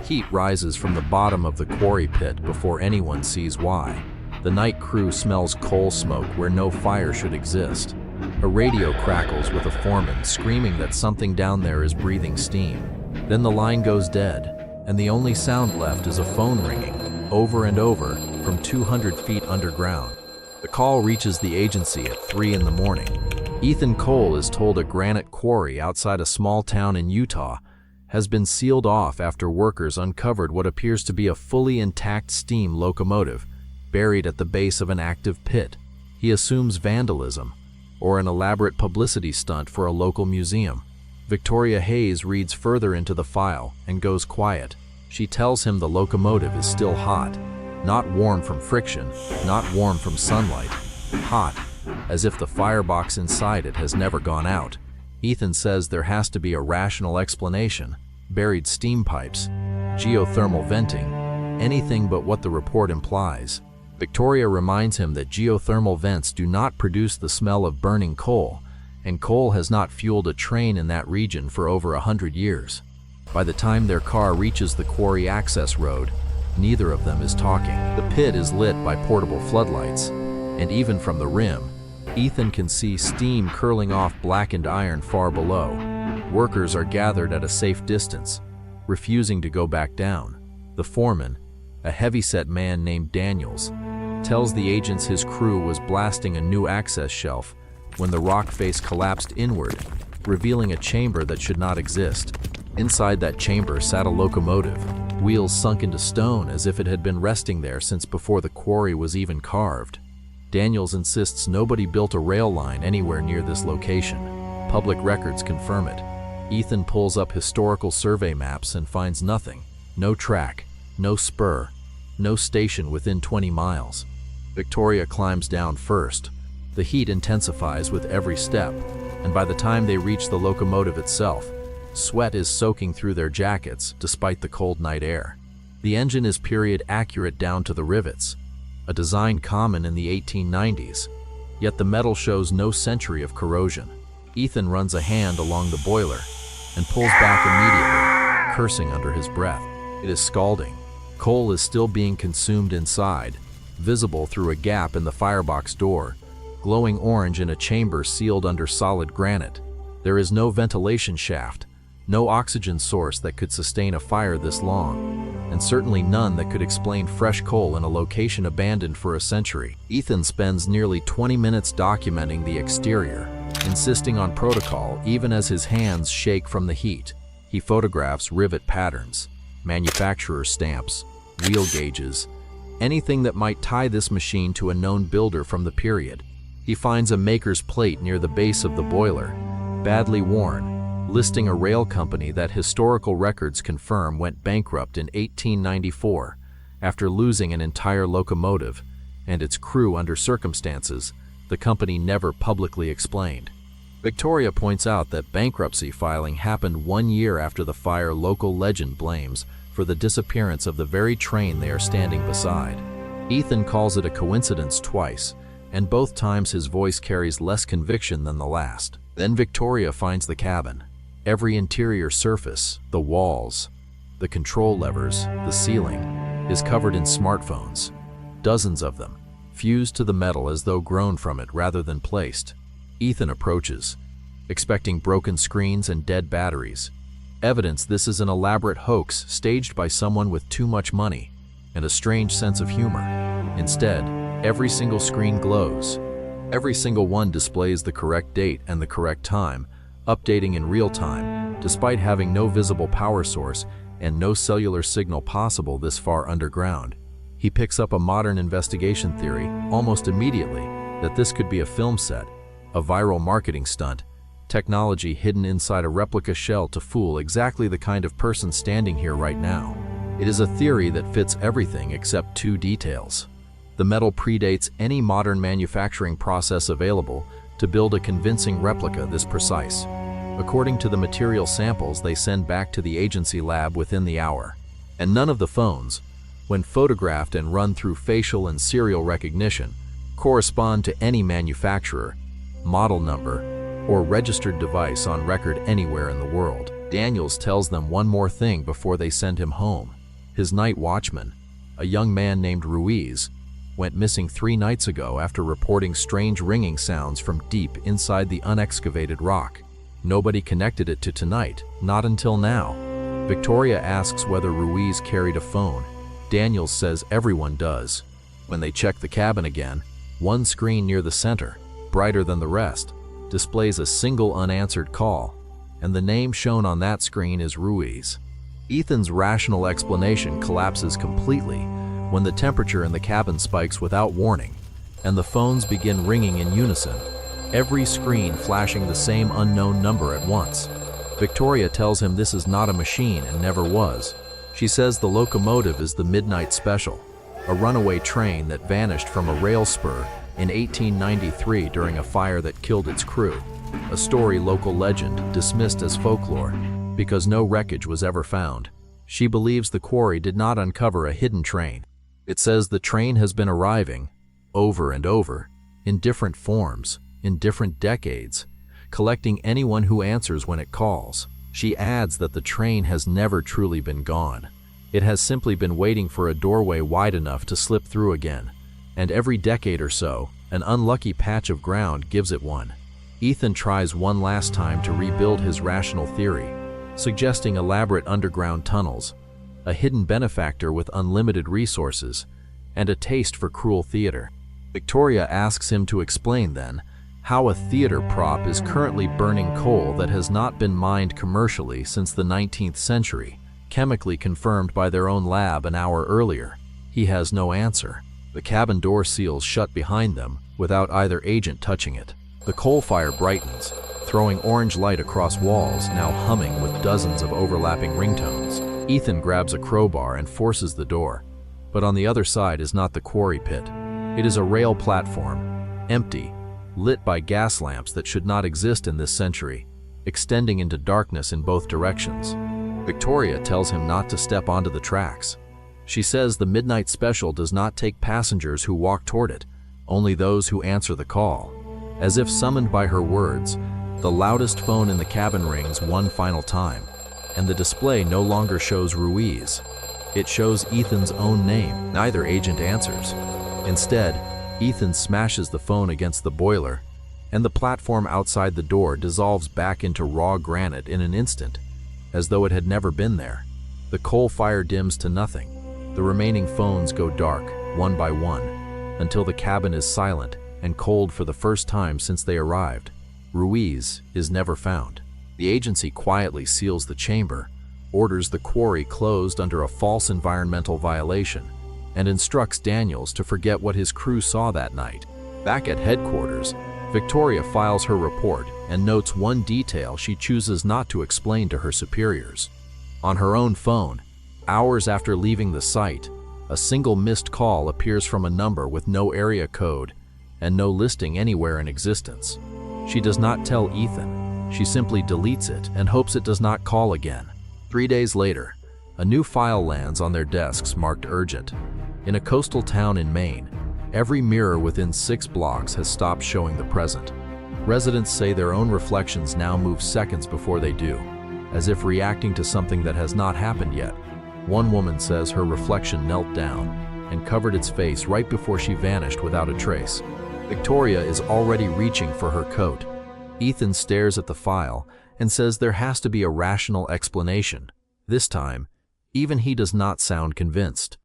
Heat rises from the bottom of the quarry pit before anyone sees why. The night crew smells coal smoke where no fire should exist. A radio crackles with a foreman screaming that something down there is breathing steam. Then the line goes dead, and the only sound left is a phone ringing, over and over, from 200 feet underground. The call reaches the agency at 3 in the morning. Ethan Cole is told a granite quarry outside a small town in Utah has been sealed off after workers uncovered what appears to be a fully intact steam locomotive buried at the base of an active pit. He assumes vandalism or an elaborate publicity stunt for a local museum. Victoria Hayes reads further into the file and goes quiet. She tells him the locomotive is still hot, not warm from friction, not warm from sunlight, hot, as if the firebox inside it has never gone out. Ethan says there has to be a rational explanation: buried steam pipes, geothermal venting, anything but what the report implies. Victoria reminds him that geothermal vents do not produce the smell of burning coal, and coal has not fueled a train in that region for over 100 years. By the time their car reaches the quarry access road, neither of them is talking. The pit is lit by portable floodlights, and even from the rim, Ethan can see steam curling off blackened iron far below. Workers are gathered at a safe distance, refusing to go back down. The foreman, a heavy-set man named Daniels, tells the agents his crew was blasting a new access shelf when the rock face collapsed inward, revealing a chamber that should not exist. Inside that chamber sat a locomotive, wheels sunk into stone as if it had been resting there since before the quarry was even carved. Daniels insists nobody built a rail line anywhere near this location. Public records confirm it. Ethan pulls up historical survey maps and finds nothing. No track, no spur, no station within 20 miles. Victoria climbs down first. The heat intensifies with every step, and by the time they reach the locomotive itself, sweat is soaking through their jackets despite the cold night air. The engine is period accurate down to the rivets, a design common in the 1890s, yet the metal shows no century of corrosion. Ethan runs a hand along the boiler and pulls back immediately, cursing under his breath. It is scalding. Coal is still being consumed inside, visible through a gap in the firebox door, glowing orange in a chamber sealed under solid granite. There is no ventilation shaft, no oxygen source that could sustain a fire this long, and certainly none that could explain fresh coal in a location abandoned for a century. Ethan spends nearly 20 minutes documenting the exterior, insisting on protocol even as his hands shake from the heat. He photographs rivet patterns, manufacturer stamps, wheel gauges, anything that might tie this machine to a known builder from the period. He finds a maker's plate near the base of the boiler, badly worn, listing a rail company that historical records confirm went bankrupt in 1894 after losing an entire locomotive and its crew under circumstances the company never publicly explained. Victoria points out that bankruptcy filing happened 1 year after the fire local legend blames for the disappearance of the very train they are standing beside. Ethan calls it a coincidence twice, and both times his voice carries less conviction than the last. Then Victoria finds the cabin. Every interior surface, the walls, the control levers, the ceiling, is covered in smartphones. Dozens of them, fused to the metal as though grown from it rather than placed. Ethan approaches, expecting broken screens and dead batteries. Evidence this is an elaborate hoax staged by someone with too much money and a strange sense of humor. Instead, every single screen glows. Every single one displays the correct date and the correct time, updating in real time, despite having no visible power source and no cellular signal possible this far underground. He picks up a modern investigation theory almost immediately that this could be a film set, a viral marketing stunt, technology hidden inside a replica shell to fool exactly the kind of person standing here right now. It is a theory that fits everything except two details. The metal predates any modern manufacturing process available to build a convincing replica this precise, according to the material samples they send back to the agency lab within the hour. And none of the phones, when photographed and run through facial and serial recognition, correspond to any manufacturer, model number, or registered device on record anywhere in the world. Daniels tells them one more thing before they send him home. His night watchman, a young man named Ruiz, went missing 3 nights ago after reporting strange ringing sounds from deep inside the unexcavated rock. Nobody connected it to tonight, not until now. Victoria asks whether Ruiz carried a phone. Daniels says everyone does. When they check the cabin again, one screen near the center, brighter than the rest, displays a single unanswered call, and the name shown on that screen is Ruiz. Ethan's rational explanation collapses completely when the temperature in the cabin spikes without warning, and the phones begin ringing in unison, every screen flashing the same unknown number at once. Victoria tells him this is not a machine and never was. She says the locomotive is the Midnight Special, a runaway train that vanished from a rail spur in 1893 during a fire that killed its crew, a story local legend dismissed as folklore because no wreckage was ever found. She believes the quarry did not uncover a hidden train. It says the train has been arriving, over and over, in different forms, in different decades, collecting anyone who answers when it calls. She adds that the train has never truly been gone. It has simply been waiting for a doorway wide enough to slip through again, and every decade or so, an unlucky patch of ground gives it one. Ethan tries one last time to rebuild his rational theory, suggesting elaborate underground tunnels, a hidden benefactor with unlimited resources, and a taste for cruel theater. Victoria asks him to explain then how a theater prop is currently burning coal that has not been mined commercially since the 19th century, chemically confirmed by their own lab an hour earlier. He has no answer. The cabin door seals shut behind them without either agent touching it. The coal fire brightens, throwing orange light across walls now humming with dozens of overlapping ringtones. Ethan grabs a crowbar and forces the door, but on the other side is not the quarry pit. It is a rail platform, empty, lit by gas lamps that should not exist in this century, extending into darkness in both directions. Victoria tells him not to step onto the tracks. She says the Midnight Special does not take passengers who walk toward it, only those who answer the call. As if summoned by her words, the loudest phone in the cabin rings one final time, and the display no longer shows Ruiz. It shows Ethan's own name. Neither agent answers. Instead, Ethan smashes the phone against the boiler, and the platform outside the door dissolves back into raw granite in an instant, as though it had never been there. The coal fire dims to nothing. The remaining phones go dark, one by one, until the cabin is silent and cold for the first time since they arrived. Ruiz is never found. The agency quietly seals the chamber, orders the quarry closed under a false environmental violation, and instructs Daniels to forget what his crew saw that night. Back at headquarters, Victoria files her report and notes one detail she chooses not to explain to her superiors. On her own phone, hours after leaving the site, a single missed call appears from a number with no area code and no listing anywhere in existence. She does not tell Ethan. She simply deletes it and hopes it does not call again. 3 days later, a new file lands on their desks marked urgent. In a coastal town in Maine, every mirror within 6 blocks has stopped showing the present. Residents say their own reflections now move seconds before they do, as if reacting to something that has not happened yet. One woman says her reflection knelt down and covered its face right before she vanished without a trace. Victoria is already reaching for her coat. Ethan stares at the file and says there has to be a rational explanation. This time, even he does not sound convinced.